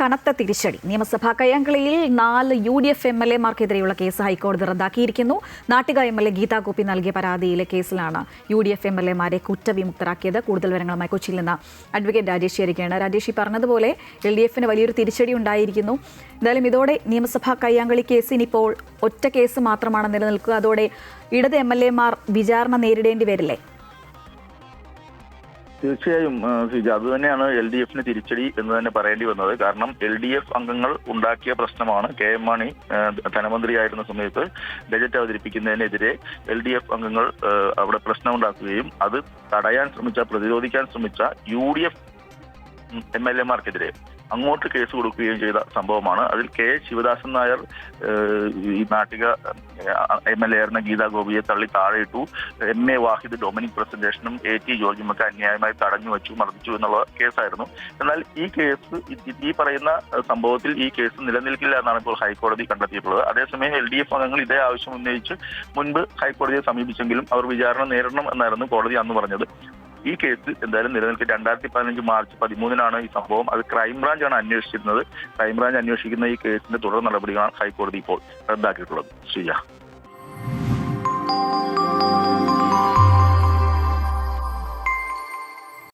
കനത്ത തിരിച്ചടി. നിയമസഭാ കയ്യാങ്കളിയിൽ 4 UDF MLA-മാർക്കെതിരെയുള്ള കേസ് ഹൈക്കോടതി റദ്ദാക്കിയിരിക്കുന്നു. നാട്ടിക MLA ഗീതാ ഗോപി നൽകിയ പരാതിയിലെ കേസിലാണ് UDF MLA-മാരെ കുറ്റവിമുക്തരാക്കിയത്. കൂടുതൽ വിവരങ്ങളുമായി കൊച്ചിയിൽ നിന്ന് അഡ്വക്കേറ്റ് രാജേഷ് ചേരുകയാണ്. രാജേഷ്, ഈ പറഞ്ഞതുപോലെ LDF-ന് വലിയൊരു തിരിച്ചടി ഉണ്ടായിരിക്കുന്നു. എന്തായാലും ഇതോടെ നിയമസഭാ കയ്യാങ്കളി കേസ് ഇനിയിപ്പോൾ ഒറ്റ കേസ് മാത്രമാണ് നിലനിൽക്കുക. അതോടെ ഇടത് MLA-മാർ വിചാരണ നേരിടേണ്ടി വരില്ലേ? തീർച്ചയായും ഫിജ, അതുതന്നെയാണ് LDF-ന് തിരിച്ചടി എന്ന് തന്നെ പറയേണ്ടി വന്നത്. കാരണം LDF അംഗങ്ങൾ ഉണ്ടാക്കിയ പ്രശ്നമാണ്. KM മാണി ധനമന്ത്രിയായിരുന്ന സമയത്ത് ബജറ്റ് അവതരിപ്പിക്കുന്നതിനെതിരെ LDF അംഗങ്ങൾ അവിടെ പ്രശ്നമുണ്ടാക്കുകയും അത് തടയാൻ ശ്രമിച്ച, പ്രതിരോധിക്കാൻ ശ്രമിച്ച UDF MLA-മാർക്കെതിരെ അങ്ങോട്ട് കേസ് കൊടുക്കുകയും ചെയ്ത സംഭവമാണ്. അതിൽ K ശിവദാസൻ നായർ ഈ നാട്ടിക MLA ആയിരുന്ന ഗീതാ ഗോപിയെ തള്ളി താഴെയിട്ടു. MA വാഹിദ് ഡൊമിനിക് പ്രസന്റേഷനും AT ജോർജുമൊക്കെ അന്യായമായി തടഞ്ഞു വെച്ചു, മർദ്ദിച്ചു എന്നുള്ള കേസായിരുന്നു. എന്നാൽ ഈ കേസ്, ഈ പറയുന്ന സംഭവത്തിൽ ഈ കേസ് നിലനിൽക്കില്ല എന്നാണ് ഇപ്പോൾ ഹൈക്കോടതി കണ്ടെത്തിയിട്ടുള്ളത്. അതേസമയം LDF അംഗങ്ങൾ ഇതേ ആവശ്യം ഉന്നയിച്ച് മുൻപ് ഹൈക്കോടതിയെ സമീപിച്ചെങ്കിലും അവർ വിചാരണ നേരിടണം എന്നായിരുന്നു കോടതി അന്ന് പറഞ്ഞത്. ഈ കേസ് എന്തായാലും നിലനിൽക്കും. 2015 മാർച്ച് 13-നാണ് ഈ സംഭവം. അത് ക്രൈംബ്രാഞ്ചാണ് അന്വേഷിച്ചിരുന്നത്. ക്രൈംബ്രാഞ്ച് അന്വേഷിക്കുന്ന ഈ കേസിന്റെ തുടർ നടപടികളാണ് ഹൈക്കോടതി ഇപ്പോൾ റദ്ദാക്കിയിട്ടുള്ളത്. ശ്രീജ.